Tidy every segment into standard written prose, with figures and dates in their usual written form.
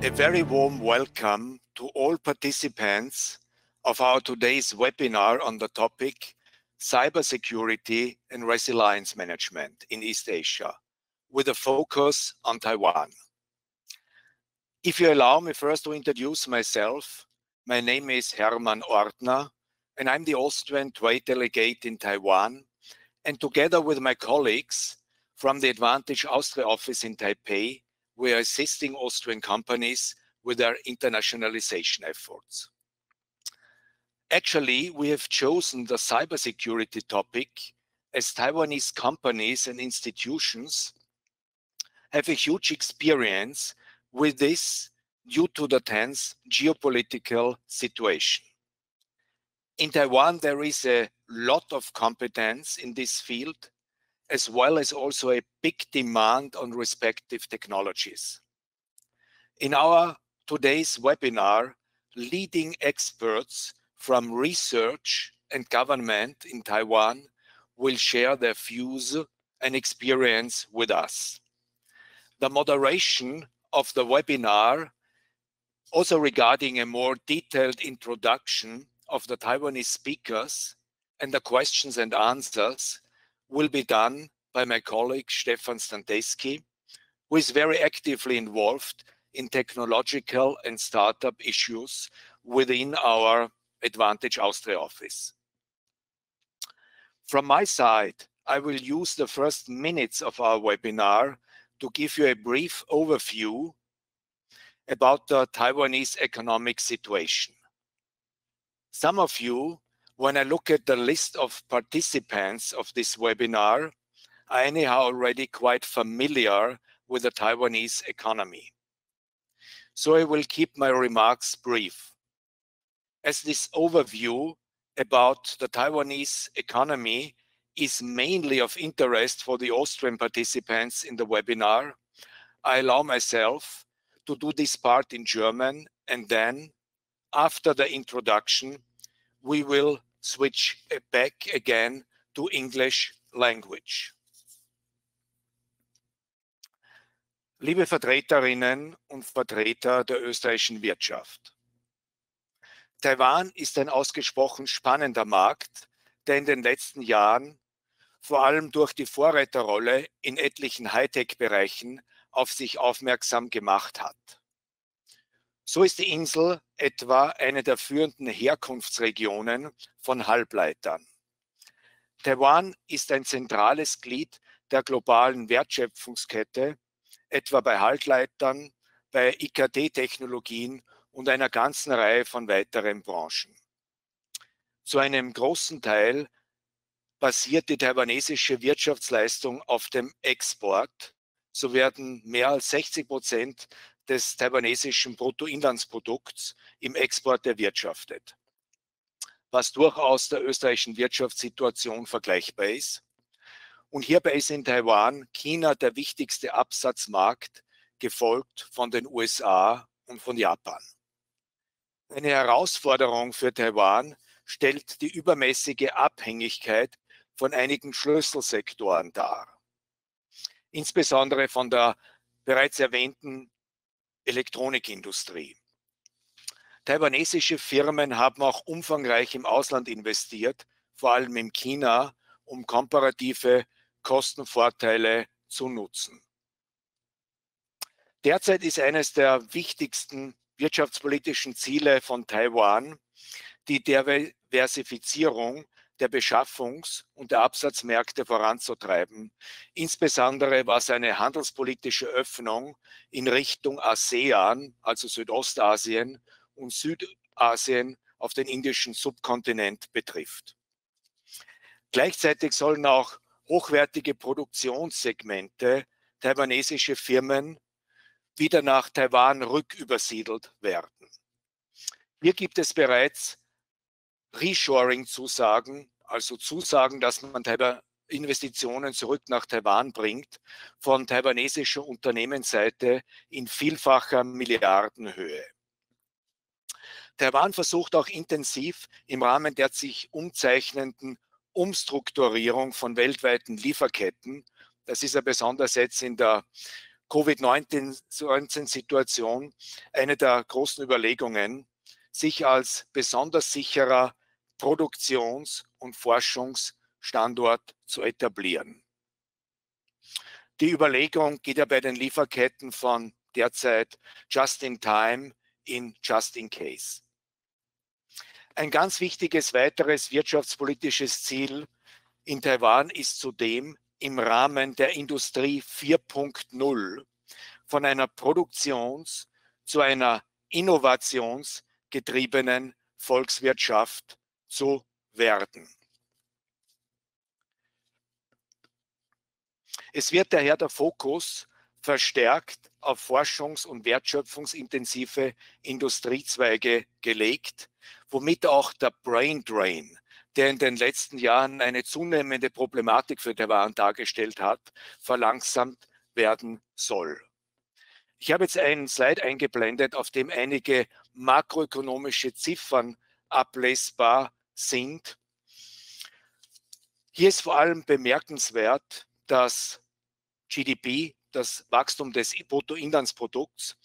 A very warm welcome to all participants of our today's webinar on the topic Cybersecurity and Resilience Management in East Asia, with a focus on Taiwan. If you allow me first to introduce myself, my name is Hermann Ortner, and I'm the Austrian Trade Delegate in Taiwan. And together with my colleagues from the Advantage Austria office in Taipei, we are assisting Austrian companies with their internationalization efforts. Actually, we have chosen the cybersecurity topic as Taiwanese companies and institutions have a huge experience with this due to the tense geopolitical situation. In Taiwan, there is a lot of competence in this field, as well as also a big demand on respective technologies. In our today's webinar, leading experts from research and government in Taiwan will share their views and experience with us. The moderation of the webinar, also regarding a more detailed introduction of the Taiwanese speakers and the questions and answers, will be done by my colleague Stefan Stantesky, who is very actively involved in technological and startup issues within our Advantage Austria office. From my side, I will use the first minutes of our webinar to give you a brief overview about the Taiwanese economic situation. Some of you, when I look at the list of participants of this webinar, are anyhow already quite familiar with the Taiwanese economy. So I will keep my remarks brief. As this overview about the Taiwanese economy is mainly of interest for the Austrian participants in the webinar, I allow myself to do this part in German, and then after the introduction, we will switch back again to English language. Liebe Vertreterinnen und Vertreter der österreichischen Wirtschaft. Taiwan ist ein ausgesprochen spannender Markt, der in den letzten Jahren vor allem durch die Vorreiterrolle in etlichen Hightech-Bereichen auf sich aufmerksam gemacht hat. So ist die Insel etwa eine der führenden Herkunftsregionen von Halbleitern. Taiwan ist ein zentrales Glied der globalen Wertschöpfungskette, etwa bei Halbleitern, bei IKT-Technologien und einer ganzen Reihe von weiteren Branchen. Zu einem großen Teil basiert die taiwanesische Wirtschaftsleistung auf dem Export. So werden mehr als 60% des taiwanesischen Bruttoinlandsprodukts im Export erwirtschaftet, was durchaus der österreichischen Wirtschaftssituation vergleichbar ist. Und hierbei ist in Taiwan China der wichtigste Absatzmarkt, gefolgt von den USA und von Japan. Eine Herausforderung für Taiwan stellt die übermäßige Abhängigkeit von einigen Schlüsselsektoren dar, insbesondere von der bereits erwähnten Elektronikindustrie. Taiwanesische Firmen haben auch umfangreich im Ausland investiert, vor allem in China, um komparative Kostenvorteile zu nutzen. Derzeit ist eines der wichtigsten wirtschaftspolitischen Ziele von Taiwan die Diversifizierung der Beschaffungs- und der Absatzmärkte voranzutreiben, insbesondere was eine handelspolitische Öffnung in Richtung ASEAN, also Südostasien und Südasien auf den indischen Subkontinent betrifft. Gleichzeitig sollen auch hochwertige Produktionssegmente taiwanesische Firmen wieder nach Taiwan rückübersiedelt werden. Hier gibt es bereits Reshoring-Zusagen, also Zusagen, dass man Investitionen zurück nach Taiwan bringt, von taiwanesischer Unternehmensseite in vielfacher Milliardenhöhe. Taiwan versucht auch intensiv im Rahmen der sich umzeichnenden Umstrukturierung von weltweiten Lieferketten, das ist ja besonders jetzt in der Covid-19-Situation eine der großen Überlegungen, sich als besonders sicherer Produktions- und Forschungsstandort zu etablieren. Die Überlegung geht ja bei den Lieferketten von derzeit just in time in just in case. Ein ganz wichtiges weiteres wirtschaftspolitisches Ziel in Taiwan ist zudem im Rahmen der Industrie 4.0 von einer Produktions- zu einer innovationsgetriebenen Volkswirtschaft zu werden. Es wird daher der Fokus verstärkt auf forschungs- und wertschöpfungsintensive Industriezweige gelegt, womit auch der Brain Drain, der in den letzten Jahren eine zunehmende Problematik für Taiwan dargestellt hat, verlangsamt werden soll. Ich habe jetzt einen Slide eingeblendet, auf dem einige makroökonomische Ziffern ablesbar sind. Hier ist vor allem bemerkenswert, dass GDP, das Wachstum des Bruttoinlandsprodukts.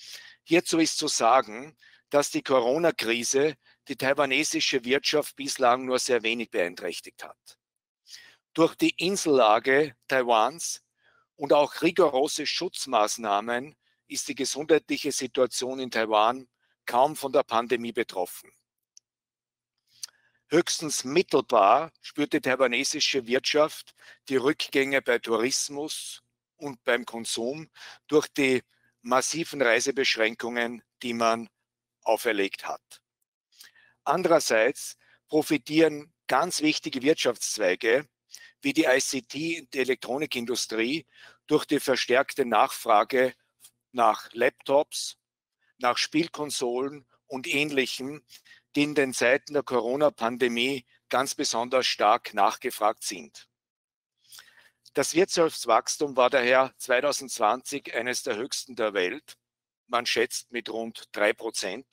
Hierzu ist zu sagen, dass die Corona-Krise die taiwanesische Wirtschaft bislang nur sehr wenig beeinträchtigt hat. Durch die Insellage Taiwans und auch rigorose Schutzmaßnahmen ist die gesundheitliche Situation in Taiwan kaum von der Pandemie betroffen. Höchstens mittelbar spürt die taiwanesische Wirtschaft die Rückgänge bei Tourismus und beim Konsum durch die massiven Reisebeschränkungen, die man auferlegt hat. Andererseits profitieren ganz wichtige Wirtschaftszweige wie die ICT- und die Elektronikindustrie durch die verstärkte Nachfrage nach Laptops, nach Spielkonsolen und Ähnlichem, die in den Zeiten der Corona-Pandemie ganz besonders stark nachgefragt sind. Das Wirtschaftswachstum war daher 2020 eines der höchsten der Welt. Man schätzt mit rund 3%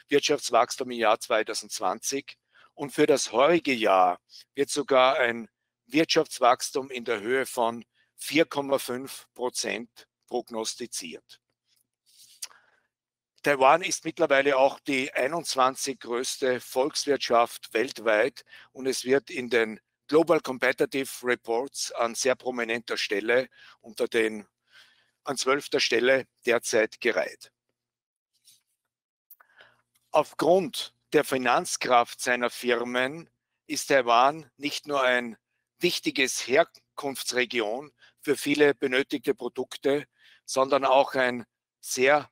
Wirtschaftswachstum im Jahr 2020. Und für das heurige Jahr wird sogar ein Wirtschaftswachstum in der Höhe von 4,5% prognostiziert. Taiwan ist mittlerweile auch die 21 größte Volkswirtschaft weltweit und es wird in den Global Competitive Reports an sehr prominenter Stelle an 12. Stelle derzeit gereiht. Aufgrund der Finanzkraft seiner Firmen ist Taiwan nicht nur ein wichtiges Herkunftsregion für viele benötigte Produkte, sondern auch ein sehr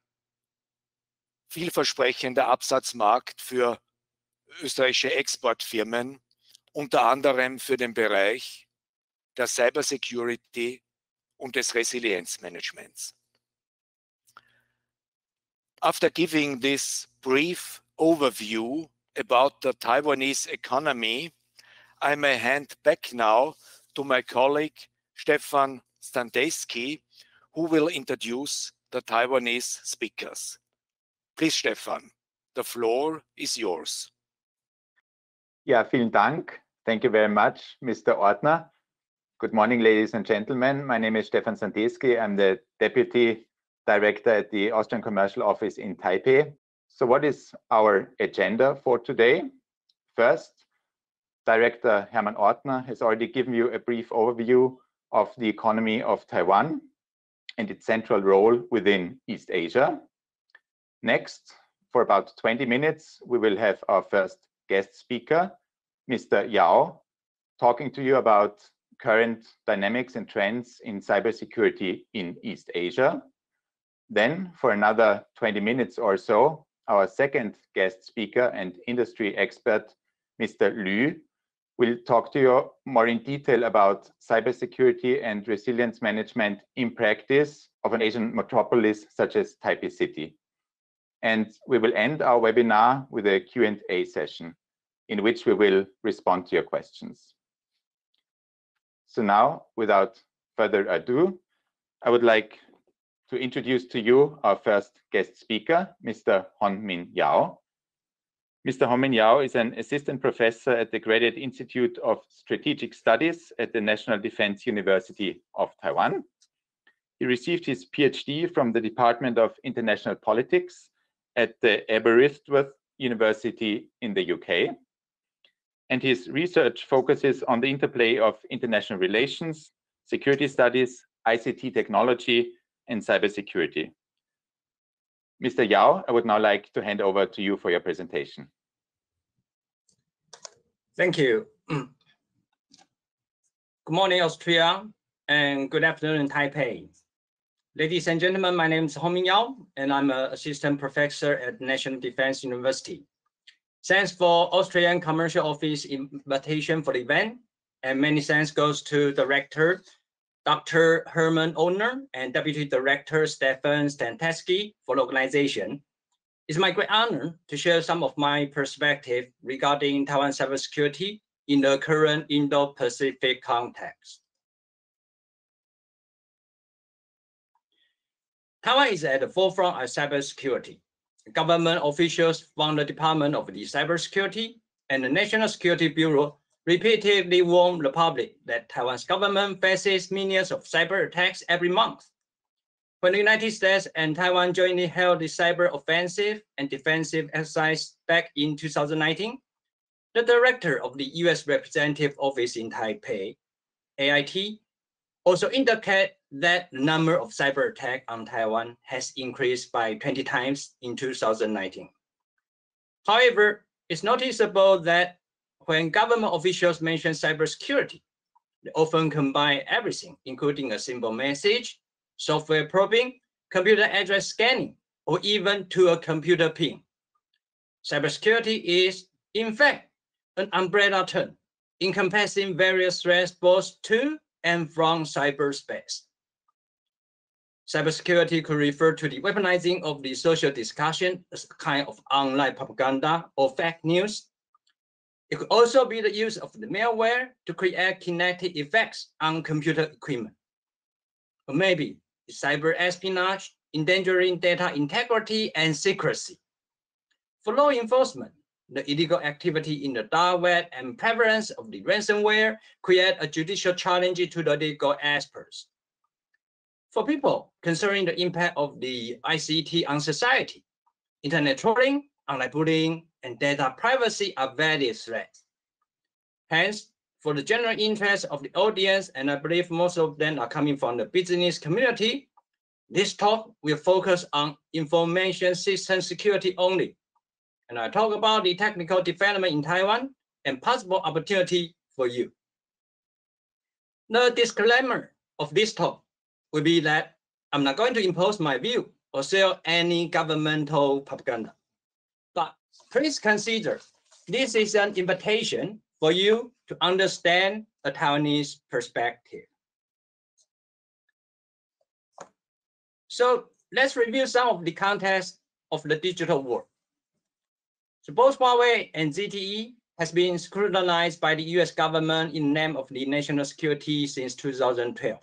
vielversprechender Absatzmarkt für österreichische Exportfirmen, unter anderem für den Bereich der Cybersecurity und des Resilienzmanagements. After giving this brief overview about the Taiwanese economy, I may hand back now to my colleague Stefan Standeski, who will introduce the Taiwanese speakers. Please, Stefan, the floor is yours. Ja, vielen Dank. Thank you very much, Mr. Ortner. Good morning, ladies and gentlemen. My name is Stefan Standeski. I'm the Deputy Director at the Austrian Commercial Office in Taipei. So what is our agenda for today? First, Director Hermann Ortner has already given you a brief overview of the economy of Taiwan and its central role within East Asia. Next, for about 20 minutes, we will have our first guest speaker, Mr. Yao, talking to you about current dynamics and trends in cybersecurity in East Asia. Then, for another 20 minutes or so, our second guest speaker and industry expert, Mr. Liu, will talk to you more in detail about cybersecurity and resilience management in practice of an Asian metropolis such as Taipei City. And we will end our webinar with a Q&A session in which we will respond to your questions. So now, without further ado, I would like to introduce to you our first guest speaker, Mr. Honmin Yao. Mr. Honmin Yao is an assistant professor at the Graduate Institute of Strategic Studies at the National Defense University of Taiwan. He received his PhD from the Department of International Politics at the Aberystwyth University in the UK. And his research focuses on the interplay of international relations, security studies, ICT technology, and cybersecurity. Mr. Yao, I would now like to hand over to you for your presentation. Thank you. Good morning, Austria, and good afternoon, Taipei. Ladies and gentlemen, my name is Honmin Yao, and I'm an assistant professor at National Defense University. Thanks for Austrian Commercial Office invitation for the event, and many thanks goes to Director Dr. Herman Owner and Deputy Director Stefan Stanteski for the organization. It's my great honor to share some of my perspective regarding Taiwan cybersecurity in the current Indo-Pacific context. Taiwan is at the forefront of cybersecurity. Government officials from the Department of the Cybersecurity and the National Security Bureau repeatedly warn the public that Taiwan's government faces millions of cyber attacks every month. When the United States and Taiwan jointly held the cyber offensive and defensive exercise back in 2019, the director of the US Representative Office in Taipei, AIT, also indicated that the number of cyber attacks on Taiwan has increased by 20 times in 2019. However, it's noticeable that when government officials mention cybersecurity, they often combine everything, including a simple message, software probing, computer address scanning, or even to a computer ping. Cybersecurity is, in fact, an umbrella term encompassing various threats both to and from cyberspace. Cybersecurity could refer to the weaponizing of the social discussion as a kind of online propaganda or fake news. It could also be the use of the malware to create kinetic effects on computer equipment. Or maybe cyber espionage, endangering data integrity and secrecy. For law enforcement, the illegal activity in the dark web and prevalence of the ransomware create a judicial challenge to the legal experts. For people concerning the impact of the ICT on society, internet trolling, online bullying, and data privacy are various threats. Hence, for the general interest of the audience, and I believe most of them are coming from the business community, this talk will focus on information system security only. And I talk about the technical development in Taiwan and possible opportunity for you. The disclaimer of this talk will be that I'm not going to impose my view or sell any governmental propaganda. But please consider this is an invitation for you to understand a Taiwanese perspective. So let's review some of the context of the digital world. So both Huawei and ZTE has been scrutinized by the US government in the name of the national security since 2012.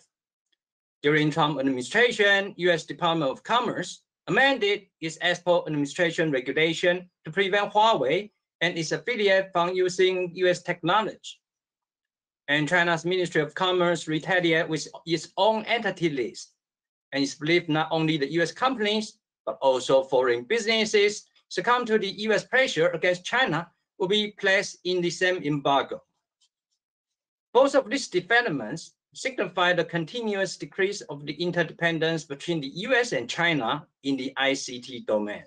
During Trump administration, US Department of Commerce amended its export administration regulation to prevent Huawei and its affiliate from using US technology. And China's Ministry of Commerce retaliated with its own entity list. And it's believed not only the US companies, but also foreign businesses succumb to the US pressure against China will be placed in the same embargo. Both of these developments signify the continuous decrease of the interdependence between the US and China in the ICT domain.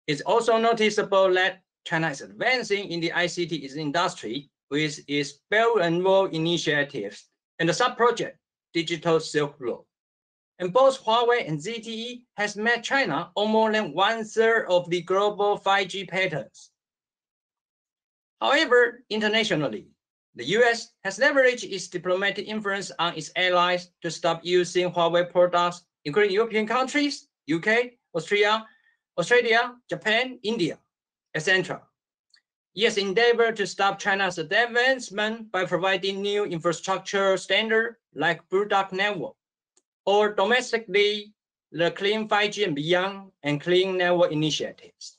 It's also noticeable that China is advancing in the ICT industry with its Belt and Road initiatives and the sub-project Digital Silk Road. And both Huawei and ZTE has met China on more than 1/3 of the global 5G patents. However, internationally, the US has leveraged its diplomatic influence on its allies to stop using Huawei products, including European countries, UK, Australia, Japan, India, etc. It has endeavored to stop China's advancement by providing new infrastructure standards like Blue Dot Network, or domestically, the Clean 5G and Beyond and Clean Network initiatives.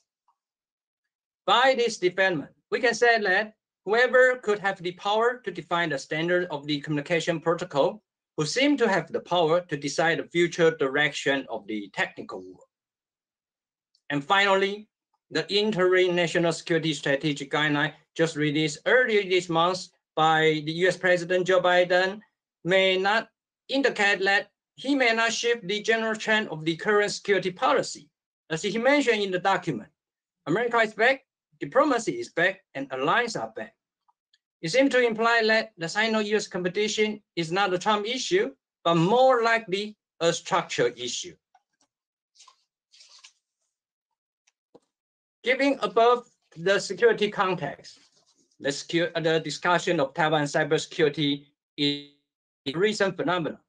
By this development, we can say that whoever could have the power to define the standard of the communication protocol who seem to have the power to decide the future direction of the technical world. And finally, the Interim National Security Strategic Guideline, just released earlier this month by the US President Joe Biden, may not indicate that he may not shift the general trend of the current security policy. As he mentioned in the document, America is back, diplomacy is back, and allies are back. It seems to imply that the Sino-US competition is not a Trump issue, but more likely a structural issue. Given above the security context, the discussion of Taiwan cybersecurity is a recent phenomenon.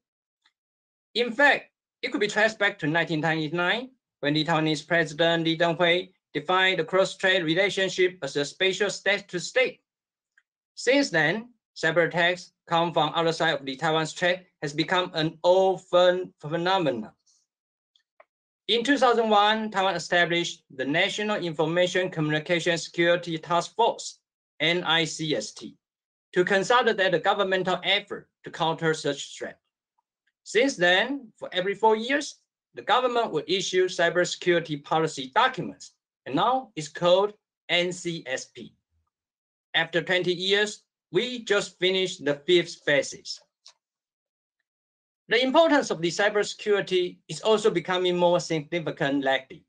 In fact, it could be traced back to 1999, when the Taiwanese President Lee Teng-hui defined the cross-strait relationship as a spatial state-to-state. Since then, cyber attacks come from outside of the Taiwan Strait has become an old phenomenon. In 2001, Taiwan established the National Information Communication Security Task Force, NICST, to consolidate the governmental effort to counter such threat. Since then, for every 4 years, the government will issue cybersecurity policy documents, and now it's called NCSP. After 20 years, we just finished the 5th phase. The importance of the cybersecurity is also becoming more significant lately.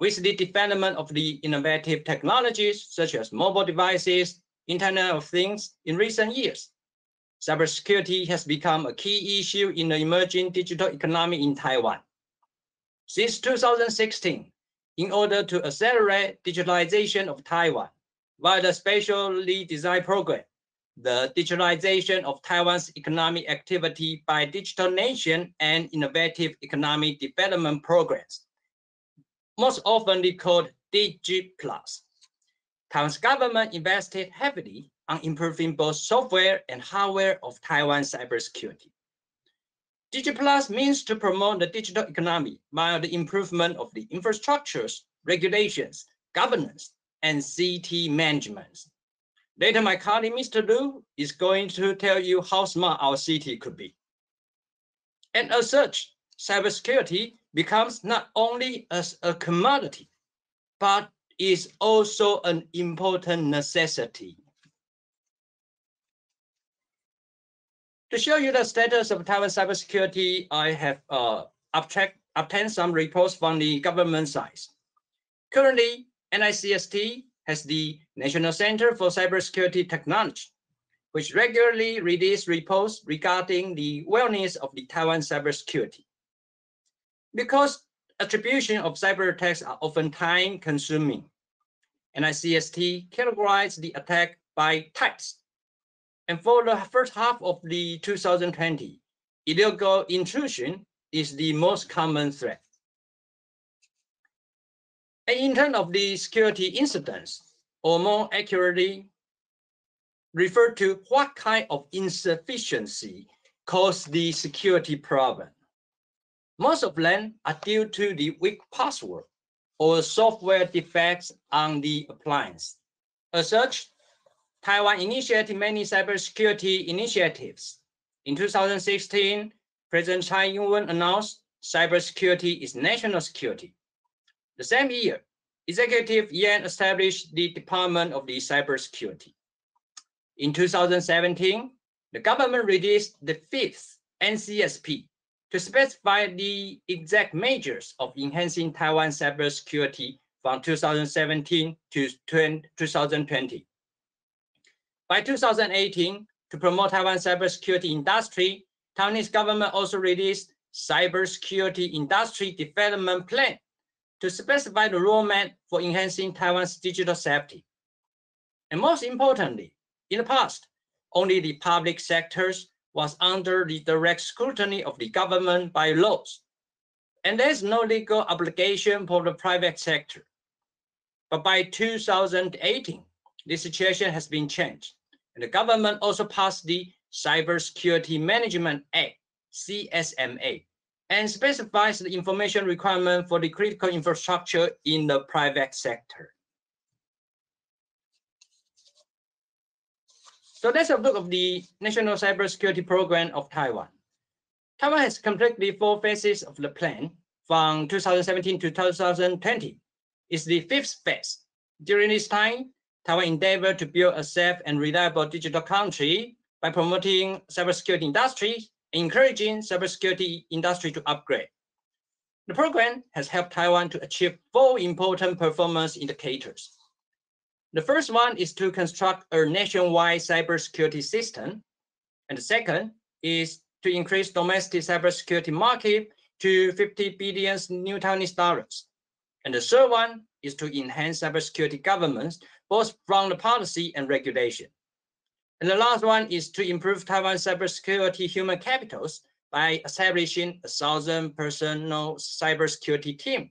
With the development of the innovative technologies such as mobile devices, Internet of Things in recent years, cybersecurity has become a key issue in the emerging digital economy in Taiwan. Since 2016, in order to accelerate digitalization of Taiwan, via the specially designed program, the digitalization of Taiwan's economic activity by Digital Nation and Innovative Economic Development Programs, most often called DigiP+. Taiwan's government invested heavily on improving both software and hardware of Taiwan's cybersecurity. DigiP+ means to promote the digital economy via the improvement of the infrastructures, regulations, governance, and CT management. Later, my colleague, Mr. Liu, is going to tell you how smart our CT could be. And as such, cybersecurity becomes not only as a commodity, but is also an important necessity. To show you the status of Taiwan cybersecurity, I have obtained some reports from the government side. Currently, NICST has the National Center for Cybersecurity Technology, which regularly releases reports regarding the wellness of the Taiwan cybersecurity. Because attribution of cyber attacks are often time-consuming, NICST categorized the attack by types. And for the first half of the 2020, illegal intrusion is the most common threat. And in terms of the security incidents, or more accurately, refer to what kind of insufficiency caused the security problem. Most of them are due to the weak password or software defects on the appliance. As such, Taiwan initiated many cybersecurity initiatives. In 2016, President Tsai Ing-wen announced cybersecurity is national security. The same year, Executive Yan established the Department of the Cybersecurity. In 2017, the government released the 5th NCSP to specify the exact measures of enhancing Taiwan's cybersecurity from 2017 to 2020. By 2018, to promote Taiwan's cybersecurity industry, Taiwanese government also released Cybersecurity Industry Development Plan to specify the roadmap for enhancing Taiwan's digital safety. And most importantly, in the past, only the public sectors was under the direct scrutiny of the government by laws, and there's no legal obligation for the private sector. But by 2018, the situation has been changed, and the government also passed the Cybersecurity Management Act, CSMA, and specifies the information requirement for the critical infrastructure in the private sector. So let's have a look at the National Cybersecurity Program of Taiwan. Taiwan has completed 4 phases of the plan from 2017 to 2020. It's the 5th phase. During this time, Taiwan endeavored to build a safe and reliable digital country by promoting cybersecurity industry, encouraging cybersecurity industry to upgrade. The program has helped Taiwan to achieve 4 important performance indicators. The first one is to construct a nationwide cybersecurity system. And the second is to increase domestic cybersecurity market to 50 billion new Taiwanese dollars. And the third one is to enhance cybersecurity governance, both from the policy and regulation. And the last one is to improve Taiwan's cybersecurity human capitals by establishing a 1,000-person cybersecurity team.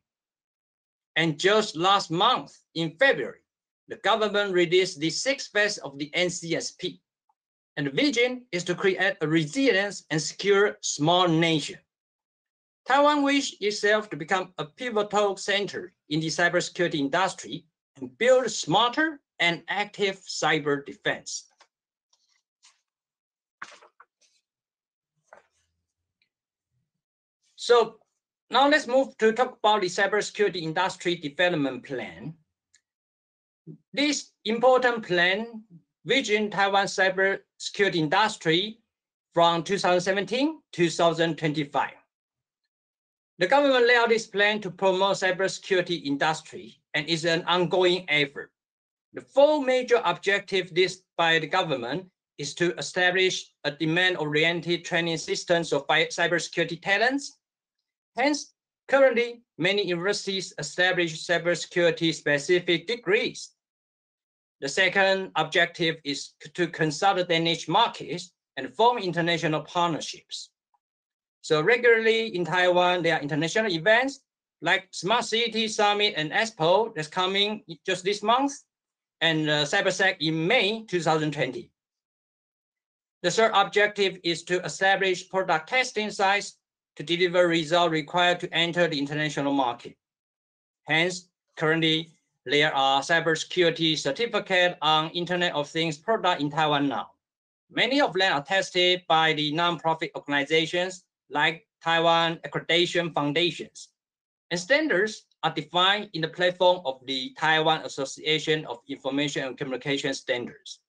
And just last month, in February, the government released the 6th phase of the NCSP. And the vision is to create a resilient and secure small nation. Taiwan wishes itself to become a pivotal center in the cybersecurity industry and build smarter and active cyber defense. So now let's move to talk about the cybersecurity industry development plan. This important plan vision Taiwan cybersecurity industry from 2017 to 2025. The government laid out this plan to promote cybersecurity industry and is an ongoing effort. The 4 major objectives listed by the government is to establish a demand-oriented training systems of cybersecurity talents. Hence, currently, many universities establish cybersecurity specific degrees. The second objective is to consolidate niche markets and form international partnerships. So regularly in Taiwan, there are international events like Smart City Summit and Expo that's coming just this month, and Cybersec in May 2020. The third objective is to establish product testing sites to deliver results required to enter the international market. Hence, currently, there are cybersecurity certificates on Internet of Things product in Taiwan now. Many of them are tested by the non-profit organizations like Taiwan Accreditation Foundations. And standards are defined in the platform of the Taiwan Association of Information and Communication Standards.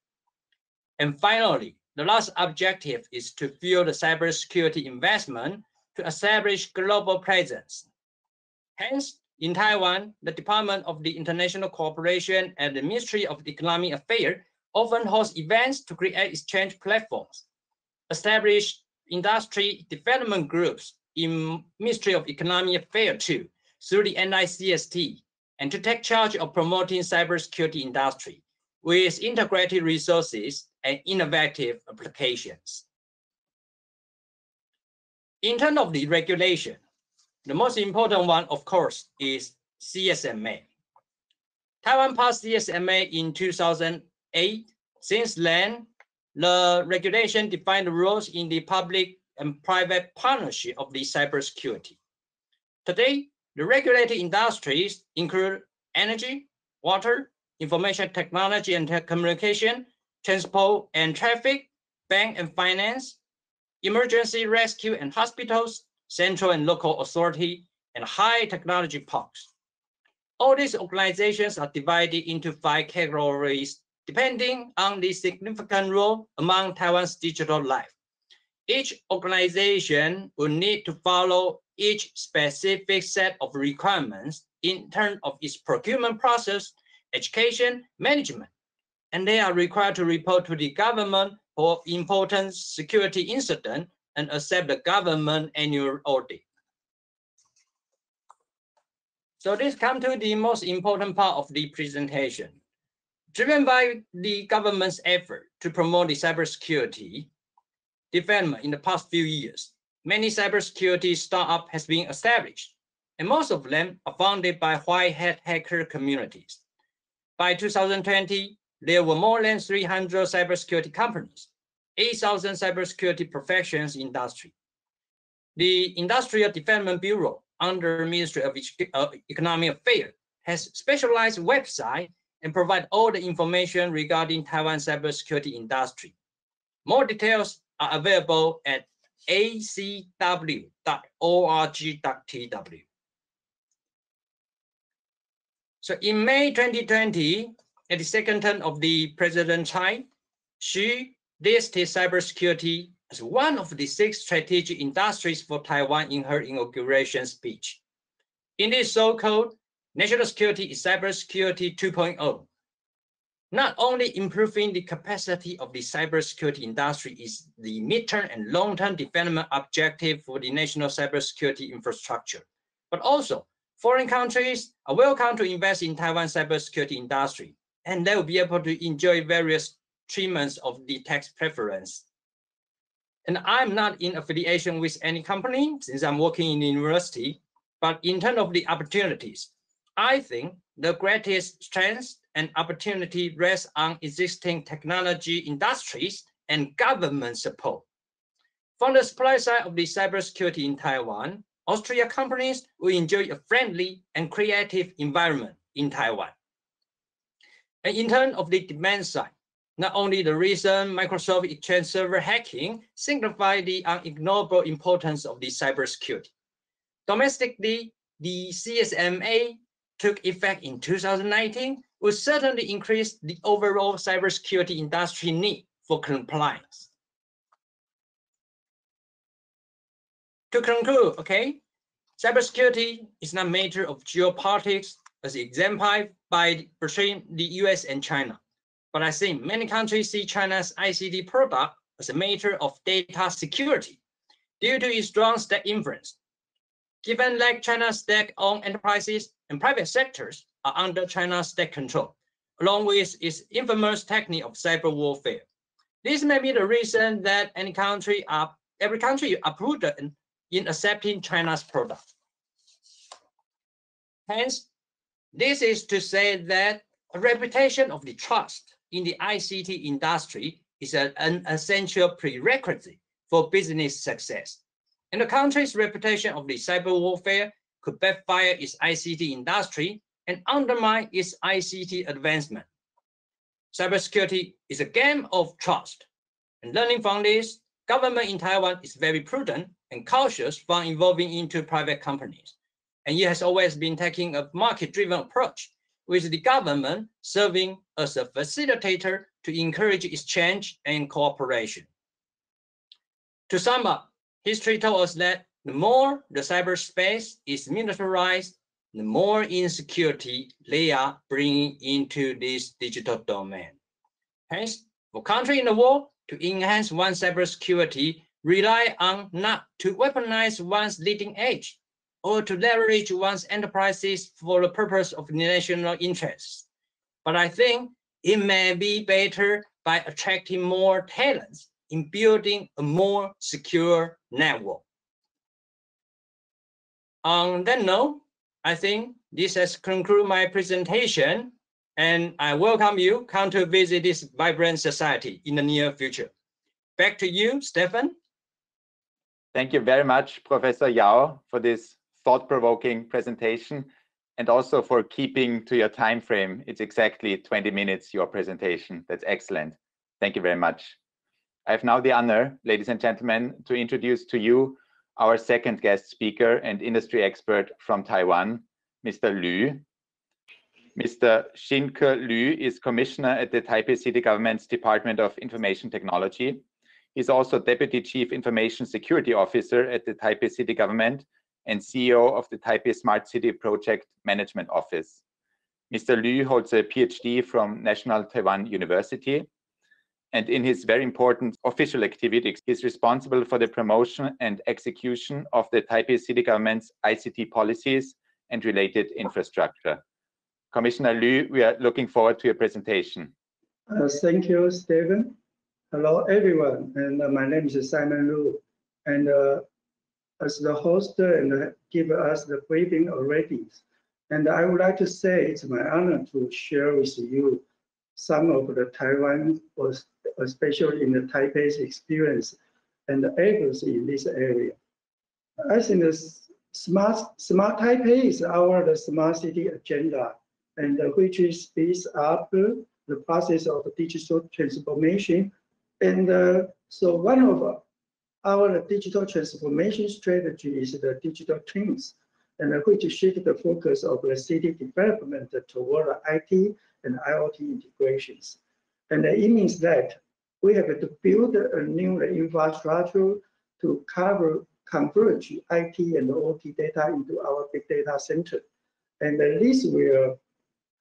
And finally, the last objective is to fuel the cybersecurity investment to establish global presence. Hence, in Taiwan, the Department of the International Cooperation and the Ministry of Economic Affairs often host events to create exchange platforms, establish industry development groups in Ministry of Economic Affairs too, through the NICST, and to take charge of promoting cybersecurity industry with integrated resources and innovative applications. In terms of the regulation, the most important one, of course, is CSMA. Taiwan passed CSMA in 2008. Since then, the regulation defined the rules in the public and private partnership of the cybersecurity. Today, the regulated industries include energy, water, information technology and telecommunication, transport and traffic, bank and finance, emergency rescue and hospitals, central and local authority, and high technology parks. All these organizations are divided into 5 categories depending on the significant role among Taiwan's digital life. Each organization will need to follow each specific set of requirements in terms of its procurement process, education, management, and they are required to report to the government for important security incident and accept the government annual audit. So this comes to the most important part of the presentation. Driven by the government's effort to promote the cybersecurity development in the past few years, many cybersecurity startups has been established, and most of them are founded by white hat hacker communities. By 2020, there were more than 300 cybersecurity companies, 8,000 cybersecurity professions in industry. The Industrial Development Bureau under Ministry of Economic Affairs has specialized website and provide all the information regarding Taiwan cybersecurity industry. More details are available at acw.org.tw. So in May 2020, at the second term of the President Tsai, she listed cybersecurity as one of the 6 strategic industries for Taiwan in her inauguration speech. In this so-called National Security is Cybersecurity 2.0. Not only improving the capacity of the cybersecurity industry is the midterm and long-term development objective for the national cybersecurity infrastructure, but also foreign countries are welcome to invest in Taiwan's cybersecurity industry, and they will be able to enjoy various treatments of the tax preference. And I'm not in affiliation with any company since I'm working in the university, but in terms of the opportunities, I think the greatest strength and opportunity rests on existing technology industries and government support. From the supply side of the cybersecurity in Taiwan, Austrian companies will enjoy a friendly and creative environment in Taiwan. And in terms of the demand side, not only the recent Microsoft Exchange server hacking signifies the unignorable importance of the cybersecurity. Domestically, the CSMA took effect in 2019 will certainly increase the overall cybersecurity industry need for compliance. To conclude, okay, cybersecurity is not a matter of geopolitics as exemplified by between the US and China. But I think many countries see China's ICT product as a matter of data security due to its strong state influence. Given that China's state-owned enterprises and private sectors are under China's state control, along with its infamous technique of cyber warfare. This may be the reason that every country are prudent in accepting China's product. Hence, this is to say that a reputation of the trust in the ICT industry is an essential prerequisite for business success. And the country's reputation of the cyber warfare could backfire its ICT industry and undermine its ICT advancement. Cybersecurity is a game of trust. And learning from this, government in Taiwan is very prudent and cautious from involving into private companies. And it has always been taking a market-driven approach, with the government serving as a facilitator to encourage exchange and cooperation. To sum up, history told us that the more the cyberspace is militarized, the more insecurity they are bringing into this digital domain. Hence, for countries in the world to enhance one's cybersecurity, rely on not to weaponize one's leading edge or to leverage one's enterprises for the purpose of national interests. But I think it may be better by attracting more talents in building a more secure network. On that note, I think this has concluded my presentation, and I welcome you come to visit this vibrant society in the near future. Back to you, Stefan. Thank you very much, Professor Yao, for this thought-provoking presentation, and also for keeping to your time frame. It's exactly 20 minutes, your presentation. That's excellent. Thank you very much. I have now the honor, ladies and gentlemen, to introduce to you our second guest speaker and industry expert from Taiwan, Mr. Liu. Mr. Shinke Liu is commissioner at the Taipei City Government's Department of Information Technology. He's also Deputy Chief Information Security Officer at the Taipei City Government and CEO of the Taipei Smart City Project Management Office. Mr. Liu holds a PhD from National Taiwan University, and in his very important official activities, he's responsible for the promotion and execution of the Taipei City Government's ICT policies and related infrastructure. Commissioner Liu, we are looking forward to your presentation. Thank you, Stephen. Hello, everyone, and my name is Simon Liu, and as the host and give us the briefing already. And I would like to say it's my honor to share with you some of the Taiwan, especially in the Taipei's experience and the efforts in this area. I think the smart Taipei is our smart city agenda, and which speeds up the process of digital transformation. And so one of Our digital transformation strategy is the digital twins, and which shift the focus of the city development toward IT and IoT integrations. And it means that we have to build a new infrastructure to converge IT and OT data into our big data center. And this will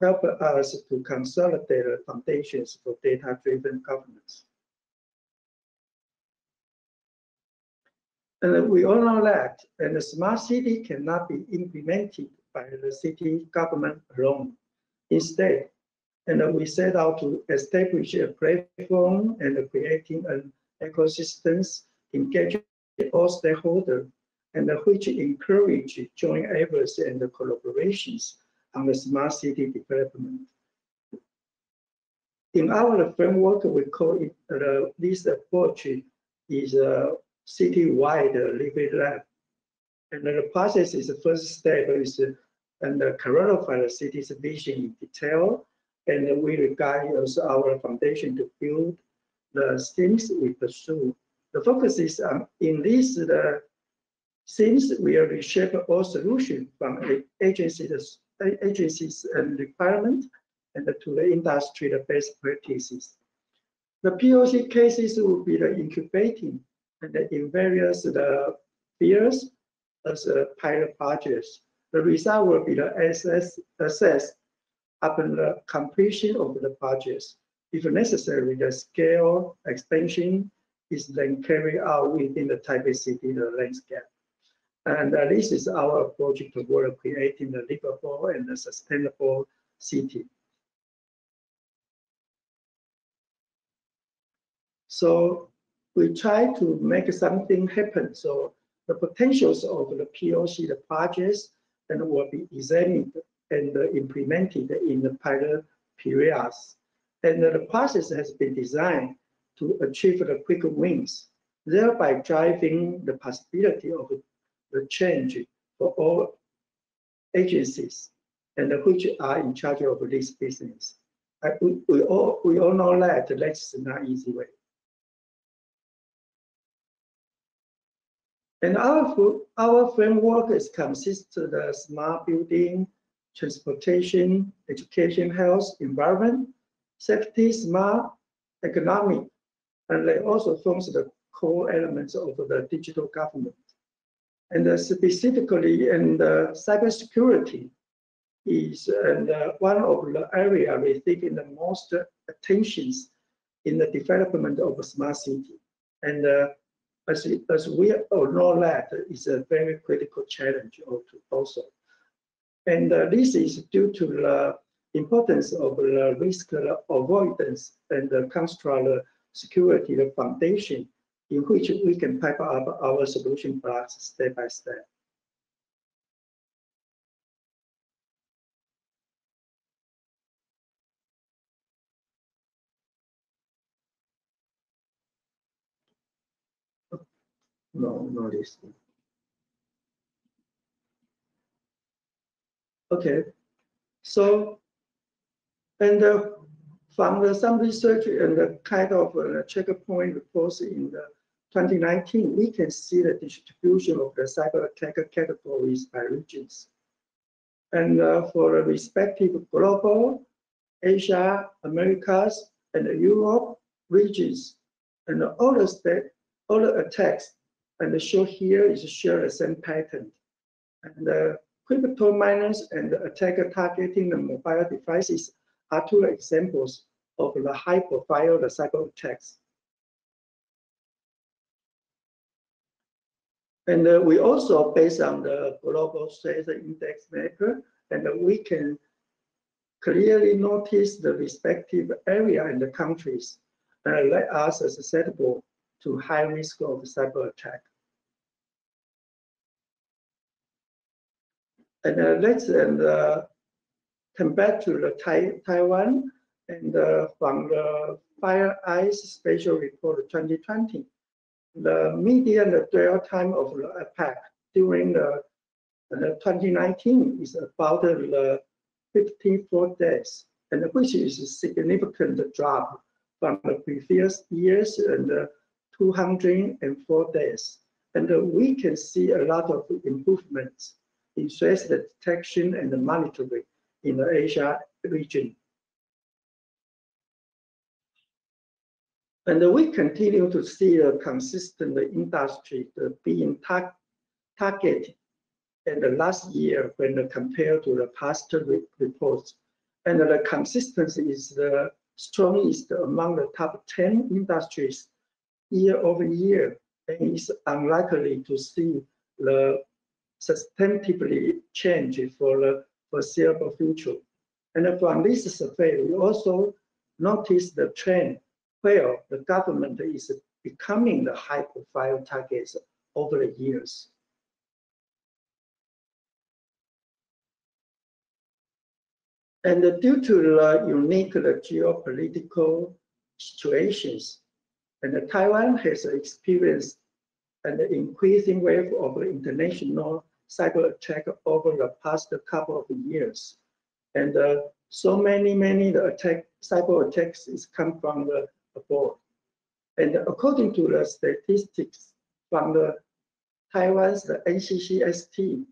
help us to consolidate the foundations for data-driven governance. And we all know that, and the smart city cannot be implemented by the city government alone. Instead, and we set out to establish a platform and creating an ecosystems, engaging all stakeholders, and which encourage joint efforts and collaborations on the smart city development. In our framework, we call it this approach is a city-wide living lab. And the process is the first step is and clarify the city's vision in detail, and we regard as our foundation to build the themes we pursue. The focus is on in this themes we will reshape all solutions from agencies and requirements and to the industry best practices. The POC cases will be the incubating and in various fields as pilot projects. The result will be the assess upon the completion of the projects. If necessary, the scale expansion is then carried out within the Taipei city landscape. And this is our approach toward creating a livable and a sustainable city. So we try to make something happen. So the potentials of the POC, the projects, and will be examined and implemented in the pilot periods. And the process has been designed to achieve the quick wins, thereby driving the possibility of the change for all agencies and which are in charge of this business. We all know that that's not easy way. And our framework is consists of the smart building, transportation, education, health, environment, safety, smart, economic, and they also forms the core elements of the digital government. And specifically in the cybersecurity is one of the areas receiving the most attentions in the development of a smart city. And as we all know that is a very critical challenge also. And this is due to the importance of the risk avoidance and the construct security the foundation in which we can pipe up our solution blocks step by step. No, this. Okay, so and from some research and the kind of checkpoint reports in the 2019, we can see the distribution of the cyber attack categories by regions. And for the respective global, Asia, Americas, and Europe regions, and all the attacks, and show here is share the same pattern. And crypto miners and the attacker targeting the mobile devices are two examples of the high-profile cyber attacks. And we also, based on the global threat index maker, and we can clearly notice the respective area and the countries that let us susceptible to high risk of cyber attack. And let's come back to the Taiwan, and from the Fire Eyes Special Report 2020, the median dwell time of the attack during the 2019 is about 54 days, and which is a significant drop from the previous years and 204 days. And we can see a lot of improvements in threat detection and monitoring in the Asia region. And we continue to see a consistent industry being targeted in the last year when compared to the past reports. And the consistency is the strongest among the top 10 industries year over year, and it's unlikely to see the substantively change for the foreseeable future. And from this survey, we also noticed the trend where the government is becoming the high-profile targets over the years. And due to the unique geopolitical situations, and Taiwan has experienced an increasing wave of international cyber attack over the past couple of years. And so many cyber attacks is come from the abroad. And according to the statistics from the Taiwan's the NCCST,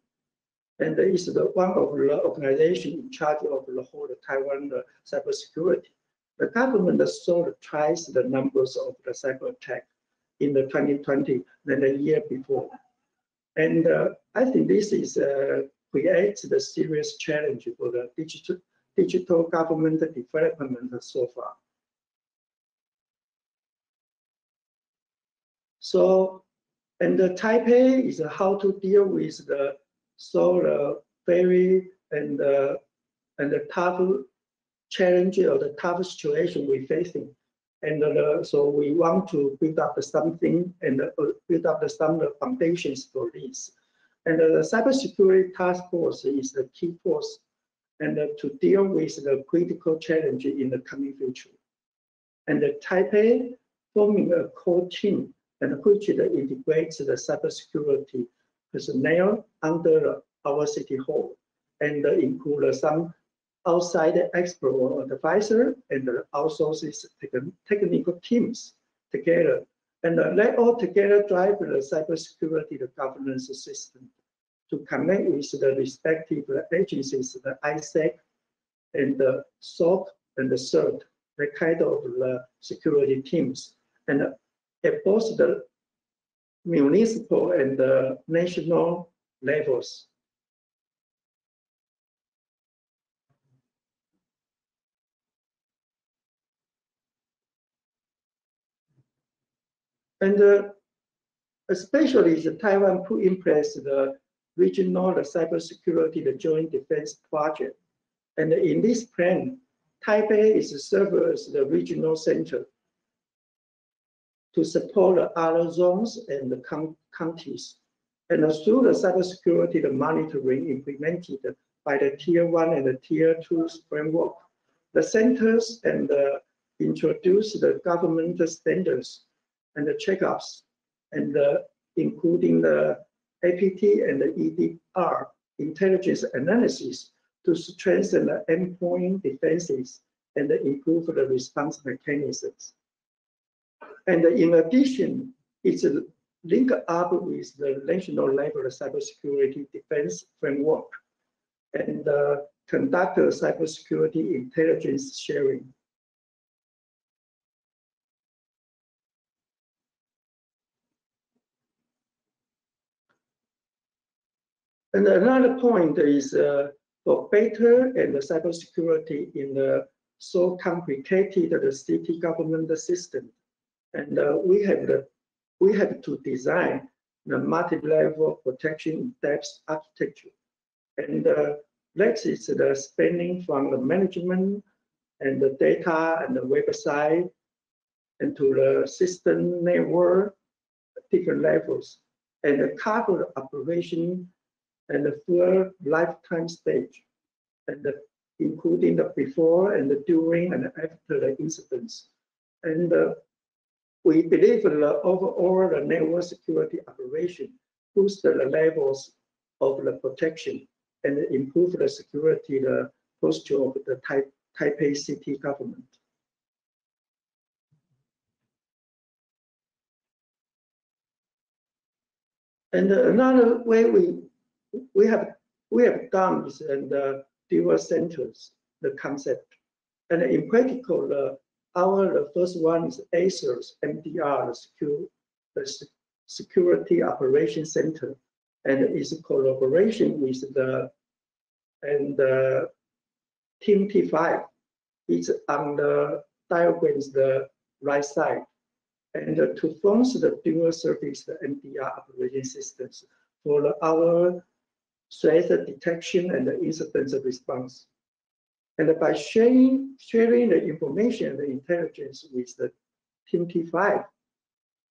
and is one of the organizations in charge of the whole Taiwan cybersecurity. The government saw twice the numbers of the cyber attack in the 2020 than the year before. And I think this is creates the serious challenge for the digital government development so far. So, and the Taipei is how to deal with the very and the tough challenge or the tough situation we're facing. And so we want to build up something and build up some foundations for this. And the cybersecurity task force is the key force and to deal with the critical challenge in the coming future. And the Taipei forming a core team and which integrates the cybersecurity personnel under our city hall and include some outside expert or advisor and outsources technical teams together. And they all together drive the cybersecurity the governance system to connect with the respective agencies, the ISAC and the SOC and the CERT, the kind of the security teams. And at both the municipal and the national levels. And especially the Taiwan put in place the regional cybersecurity, the joint defense project. And in this plan, Taipei is served as the regional center to support the other zones and the counties. And through the cybersecurity, the monitoring implemented by the Tier 1 and the Tier 2 framework, the centers and introduce the government standards and the checkups, and including the APT and the EDR, intelligence analysis, to strengthen the endpoint defenses and improve the response mechanisms. And in addition, it's linked up with the national level cybersecurity defense framework and conduct cybersecurity intelligence sharing. And another point is for better and the cybersecurity in the so complicated the city government system. And we have to design the multi-level protection depth architecture. And that is the spanning from the management and the data and the website and to the system network, different levels, and cover the operation and the full lifetime stage, and including the before and the during and after the incidents. And we believe the overall the network security operation boosts the levels of the protection and improve the security, the posture of the Taipei city government. And another way we have done is in the dual centers, the concept. And in practical, the first one is ACER's MDR, the Security Operations Center, and it's a collaboration with the Team T5. It's on the diagrams the right side, and to form the dual service the MDR operation systems for our threat detection and the incident response. And by sharing the information and the intelligence with the Team T5,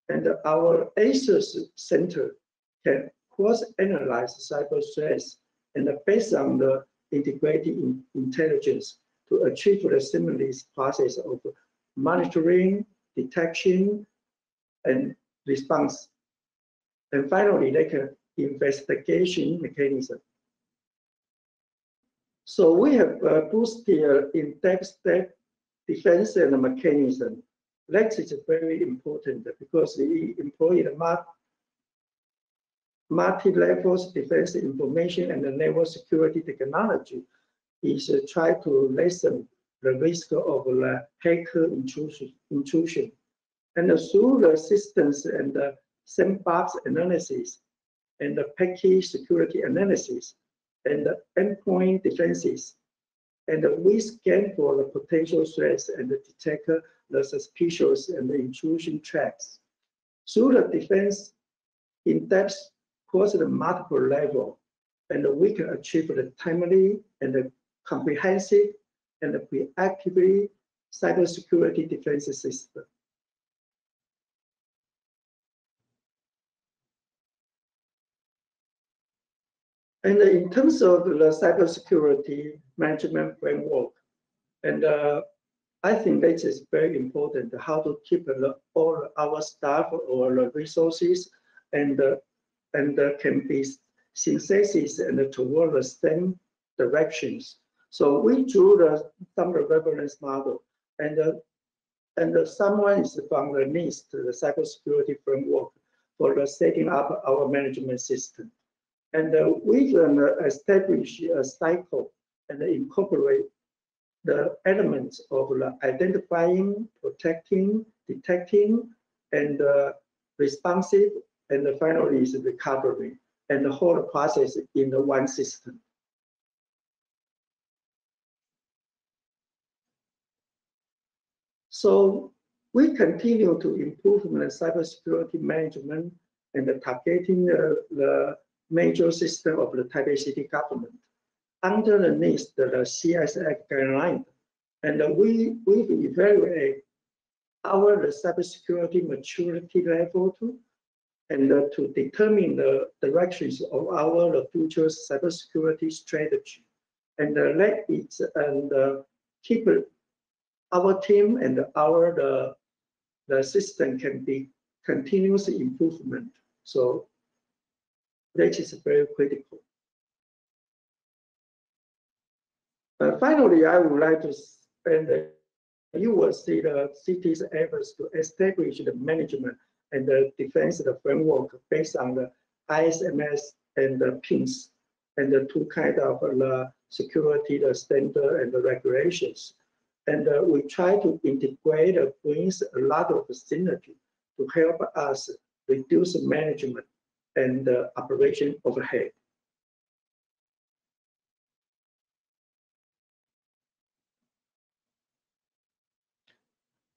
and our ACERS Center can cross-analyze cyber threats and based on the integrated intelligence to achieve the seamless process of monitoring, detection, and response. And finally, like an investigation mechanism. So we have boosted in-depth defense and mechanism. That is very important because we employ the multi-levels defense information and the network security technology is try to lessen the risk of hacker intrusion. And through the systems and the sandbox analysis and the package security analysis and the endpoint defenses, and we scan for the potential threats and detect the suspicious and the intrusion threats. Through the defense in-depth across the multiple level, and we can achieve the timely and the comprehensive and the proactively cybersecurity defense system. And in terms of the cybersecurity management framework, and I think that is very important, how to keep all our staff or the resources and can be synthesis and toward the same directions. So we drew some reference model, and someone is from the NIST, the cybersecurity framework, for the setting up our management system. And we can establish a cycle and incorporate the elements of identifying, protecting, detecting, and responsive, and finally is recovery, and the whole process in the one system. So we continue to improve the cybersecurity management and targeting the major system of the Taipei city government under the NIST, the CSX guideline, and we evaluate our cybersecurity maturity level too, and to determine the directions of our future cybersecurity strategy, and let it and keep our team and the system can be continuous improvement. So that is very critical. Finally, I would like to spend, you will see the city's efforts to establish the management and the defense the framework based on the ISMS and the PINs, and the two kind of security, the standard and the regulations. And we try to integrate, brings a lot of synergy to help us reduce management and operation overhead.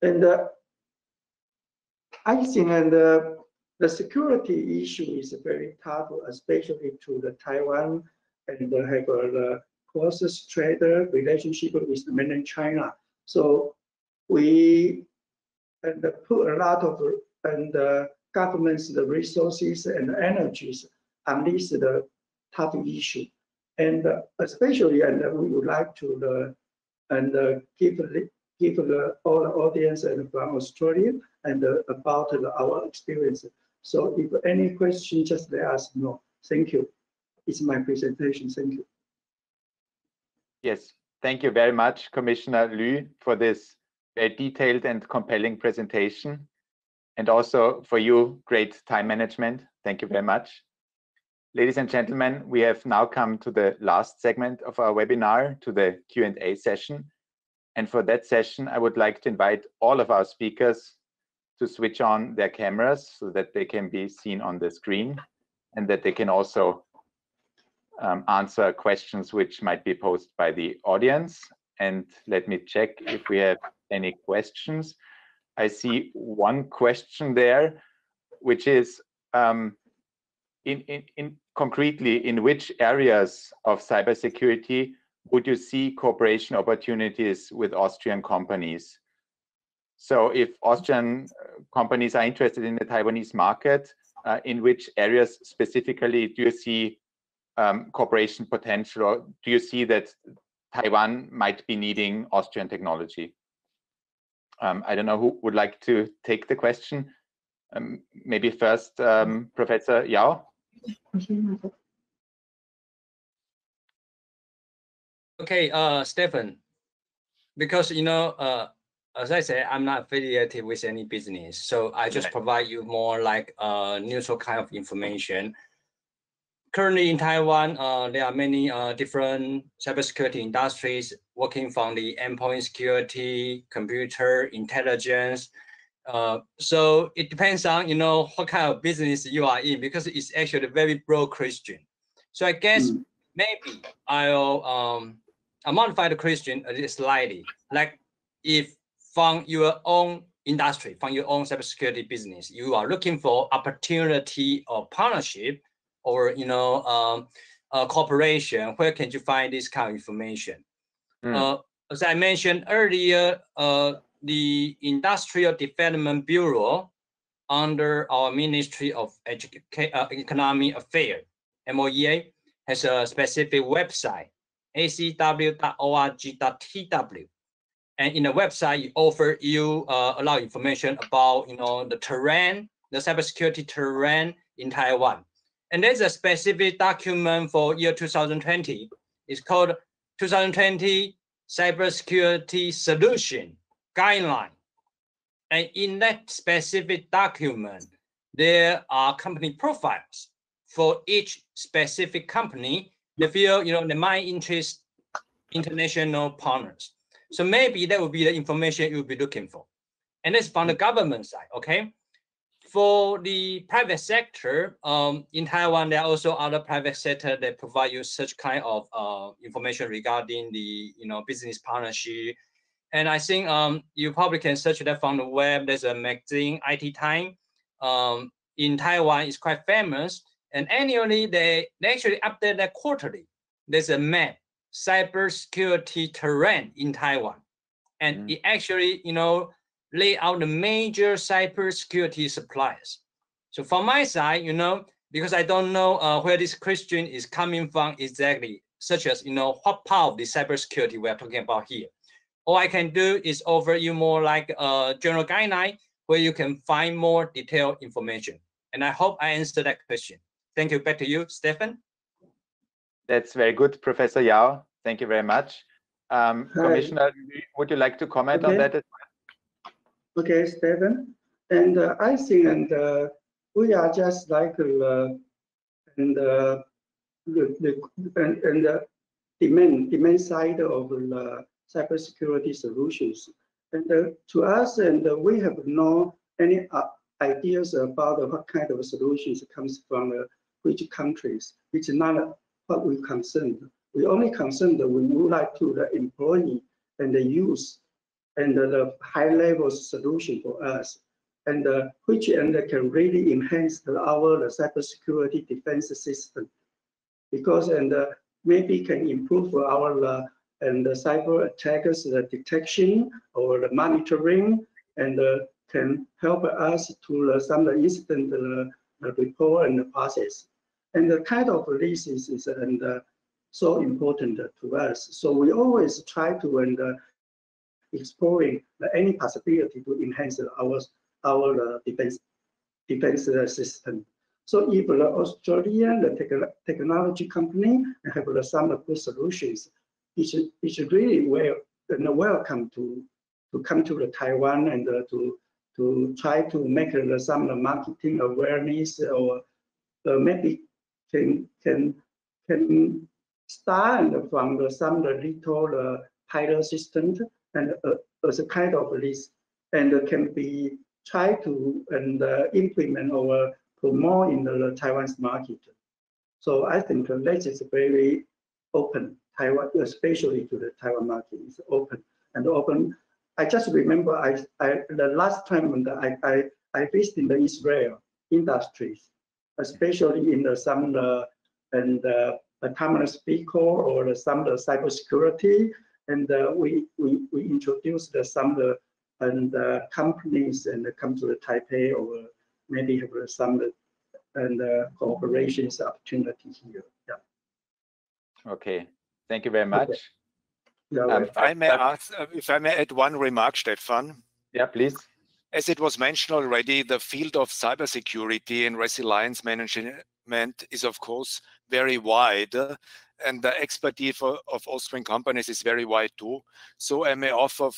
And I think the security issue is very tough, especially to the Taiwan, and have a cross-strait relationship with mainland China. So we put a lot of governments, the resources and energies on this tough issue, and especially, and we would like to give all the audience and from Australia and about our experience. So if any question, just let us know. Thank you. It's my presentation. Thank you. Yes, thank you very much, Commissioner Liu, for this very detailed and compelling presentation, and also for you, great time management. Thank you very much. ladies and gentlemen, we have now come to the last segment of our webinar, to the Q&A session. And for that session, I would like to invite all of our speakers to switch on their cameras so that they can be seen on the screen and that they can also answer questions which might be posed by the audience. And let me check if we have any questions. I see one question there, which is concretely, in which areas of cybersecurity would you see cooperation opportunities with Austrian companies? So if Austrian companies are interested in the Taiwanese market, in which areas specifically do you see cooperation potential, or do you see that Taiwan might be needing Austrian technology? I don't know who would like to take the question. Maybe first, Professor Yao. Okay, Stefan, because as I said, I'm not affiliated with any business, so I just provide you more like neutral kind of information. Currently in Taiwan, there are many different cybersecurity industries working from the endpoint security, computer intelligence. So it depends on what kind of business you are in, because it's actually a very broad question. So I guess maybe I'll modify the question a little slightly. Like if from your own industry, from your own cybersecurity business, you are looking for opportunity or partnership, or cooperation, where can you find this kind of information? As I mentioned earlier, the Industrial Development Bureau under our Ministry of Economic Affairs, MOEA, has a specific website, acw.org.tw. And in the website, it offers you a lot of information about the terrain, the cybersecurity terrain in Taiwan. And there's a specific document for year 2020. It's called 2020 Cybersecurity Solution Guideline. And in that specific document, there are company profiles for each specific company. They feel, they might interest international partners. So maybe that would be the information you'll be looking for. And that's from the government side, okay? For the private sector, in Taiwan, there are also other private sector that provide you such kind of information regarding the business partnership. And I think you probably can search that from the web. There's a magazine, IT Time, in Taiwan. It's quite famous. And annually, they actually update that quarterly. There's a map, cybersecurity terrain in Taiwan. And it actually, lay out the major cybersecurity suppliers. So from my side, because I don't know where this question is coming from exactly, such as, what part of the cybersecurity we are talking about here. All I can do is offer you more like a general guideline where you can find more detailed information. And I hope I answered that question. Thank you. Back to you, Stefan. That's very good, Professor Yao. Thank you very much. Commissioner, would you like to comment on that as well? Okay, Stephen. And I think we are just like the demand side of the cybersecurity solutions. And to us, and we have no any ideas about what kind of solutions comes from which countries. It's not what we concerned. We only concerned that we would like to the employee and the use and the high-level solution for us, and which can really enhance our cybersecurity defense system, because maybe can improve our and the cyber attackers detection or the monitoring, and can help us to some incident report and the process. And the kind of this is so important to us. So we always try to exploring any possibility to enhance our defense system. So if the Australian technology company have some good solutions, it's really welcome to come to Taiwan and to try to make some marketing awareness, or maybe can start from some little pilot system and as a kind of list, and can be tried to implement or promote in the Taiwan's market. So I think that is very open. Taiwan, especially to the Taiwan market, is open and open. I just remember the last time that I visited the Israel industries, especially in some autonomous vehicle or some cybersecurity, and we introduced some companies and come to the Taipei, or maybe have some cooperations opportunity here. Yeah. Okay, thank you very much. Okay. Yeah, if I may add one remark, Stefan. Yeah, please. As it was mentioned already, the field of cybersecurity and resilience management is, of course, very wide, and the expertise of Austrian companies is very wide too. So I may offer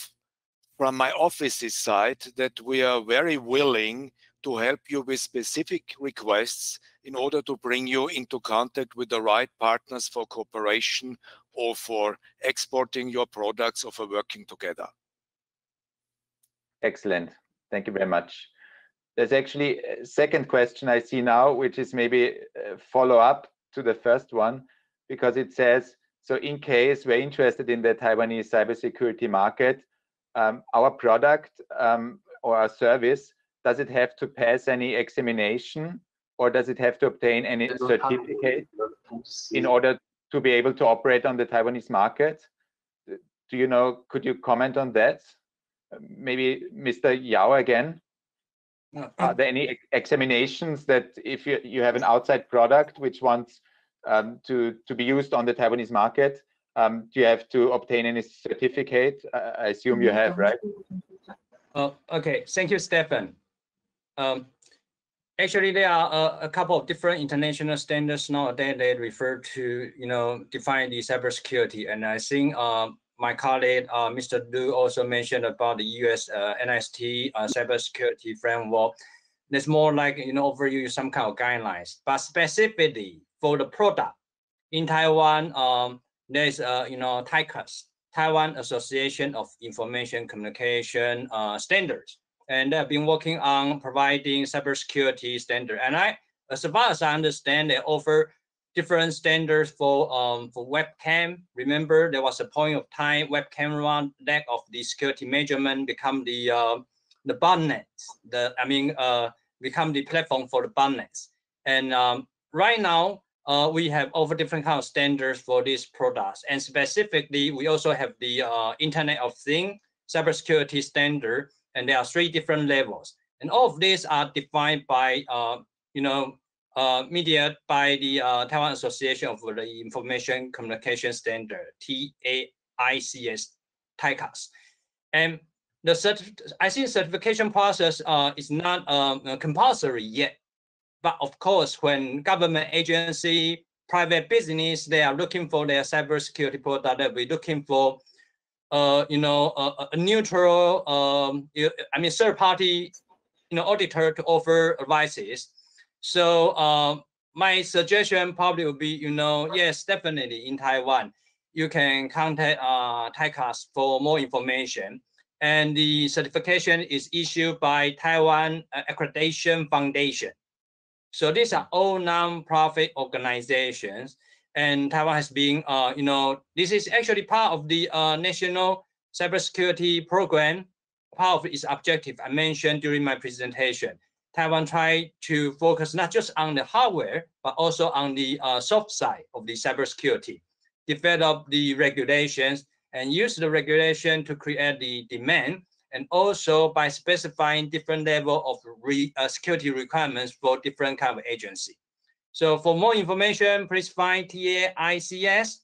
from my office's side that we are very willing to help you with specific requests in order to bring you into contact with the right partners for cooperation or for exporting your products or for working together. Excellent. Thank you very much. There's actually a second question I see now, which is maybe a follow-up to the first one, because it says, so in case we're interested in the Taiwanese cybersecurity market, our product or our service, does it have to pass any examination, or does it have to obtain any certificate in order to be able to operate on the Taiwanese market? Do you know, could you comment on that? Maybe Mr. Yao again. Are there any examinations that if you have an outside product which wants to be used on the Taiwanese market, do you have to obtain any certificate? I assume you have, right? Okay, thank you, Stefan. Actually, there are a couple of different international standards nowadays that refer to, define the cybersecurity. And I think my colleague, Mr. Liu, also mentioned about the US NIST cybersecurity framework. There's more like, overview some kind of guidelines. But specifically for the product in Taiwan, there's, TICAS, Taiwan Association of Information Communication Standards. And they've been working on providing cybersecurity standard. And as far as I understand, they offer different standards for webcam. Remember, there was a point of time webcam run lack of the security measurement become the botnet. Become the platform for the botnets. And right now, we have over different kind of standards for these products. And specifically, we also have the Internet of Things cybersecurity standard. And there are 3 different levels. And all of these are defined by, media by the Taiwan Association of the Information Communication Standard, TICAS. And I think certification process is not compulsory yet. But of course, when government agency, private business, they are looking for their cybersecurity product, they'll be looking for a neutral, third party, auditor to offer advices. So my suggestion probably would be, yes, definitely in Taiwan, you can contact TICAS for more information. And the certification is issued by Taiwan Accreditation Foundation. So these are all non-profit organizations. And Taiwan has been, this is actually part of the National Cybersecurity Program, part of its objective I mentioned during my presentation. Taiwan tried to focus not just on the hardware, but also on the soft side of the cybersecurity, develop the regulations and use the regulation to create the demand, and also by specifying different level of security requirements for different kind of agency. So for more information, please find TAICS.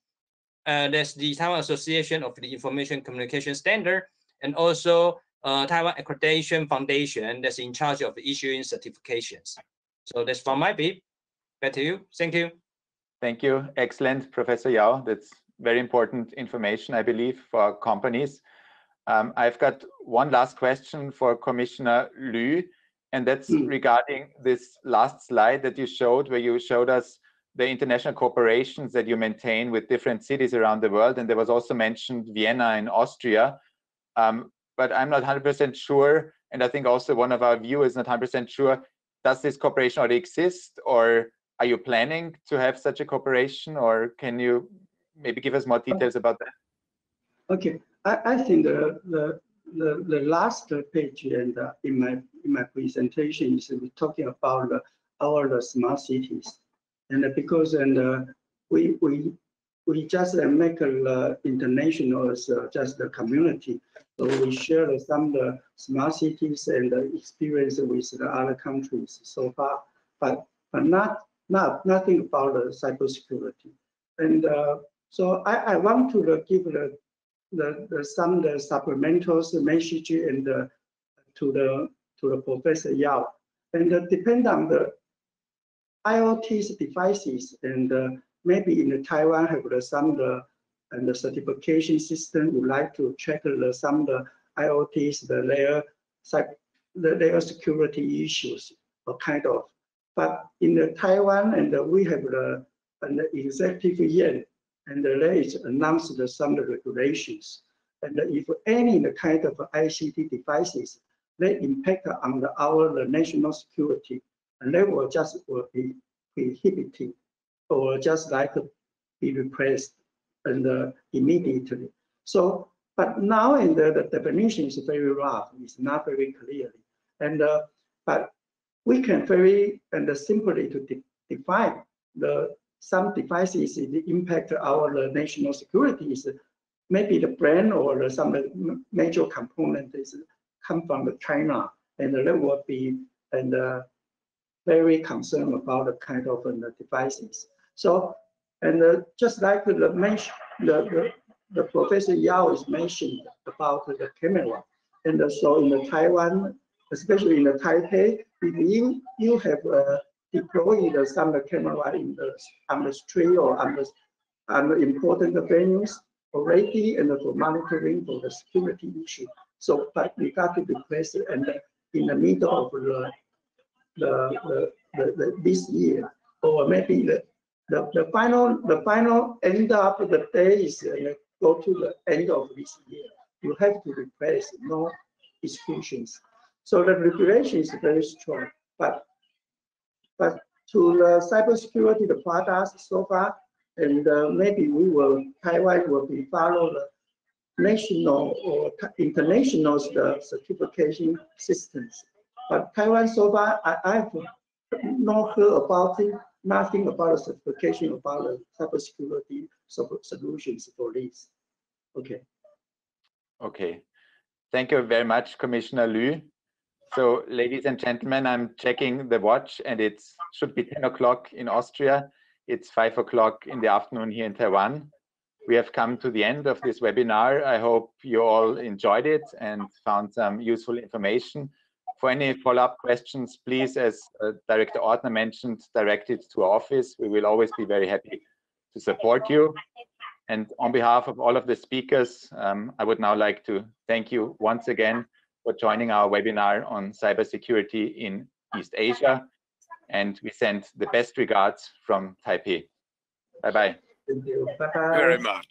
That's the Taiwan Association of the Information Communication Standard, and also Taiwan Accreditation Foundation that's in charge of issuing certifications. So that's from my bit. Back to you. Thank you. Thank you. Excellent, Professor Yao. That's very important information, I believe, for companies. I've got one last question for Commissioner Liu, and that's regarding this last slide that you showed, where you showed us the international cooperations that you maintain with different cities around the world, and there was also mentioned Vienna in Austria, but I'm not 100% sure, and I think also one of our viewers is not 100% sure, does this cooperation already exist, or are you planning to have such a cooperation, or can you maybe give us more details about that? Okay, I think the last page and in my presentation is talking about our smart cities, and because we just make international as just the community, so we share some smart cities and experience with the other countries so far, but nothing about the cybersecurity, and so I want to give some supplemental message and to the Professor Yao, and depend on the IoT devices, and maybe in Taiwan have some and the certification system would like to check some IoTs, their security issues or kind of. But in Taiwan, and we have an executive yuan, and there is announced some regulations. And if any kind of ICT devices, they impact on our national security, and they will be prohibited or just like be replaced and immediately. So, but now in the definition is very rough. It's not very clearly, and but we can very simply to define some devices that impact our national security is maybe the brand or some major component is come from China, and they will be very concerned about the kind of devices. So, and just like the Professor Yao is mentioned about the camera, and so in the Taiwan, especially in the Taipei, if you have deployed some camera on the street or on the important venues already, and for monitoring for the security issue. So, but we got to replace it, and in the middle of this year, or maybe the final end of the day is go to the end of this year. You have to replace, no exclusions. So the regulation is very strong, but to the cybersecurity, the products so far, and maybe Taiwan will be follow the national or international certification systems. But Taiwan so far, I've not heard about it, nothing about the certification about the cybersecurity solutions for this. Okay. Okay. Thank you very much, Commissioner Liu. So, ladies and gentlemen, I'm checking the watch, and it should be 10 o'clock in Austria. It's 5 o'clock in the afternoon here in Taiwan. We have come to the end of this webinar. I hope you all enjoyed it and found some useful information. For any follow-up questions, please, as Director Ortner mentioned, direct it to our office. We will always be very happy to support you. And on behalf of all of the speakers, I would now like to thank you once again for joining our webinar on cybersecurity in East Asia. And we send the best regards from Taipei. Bye-bye. Thank you. Bye-bye. Very much.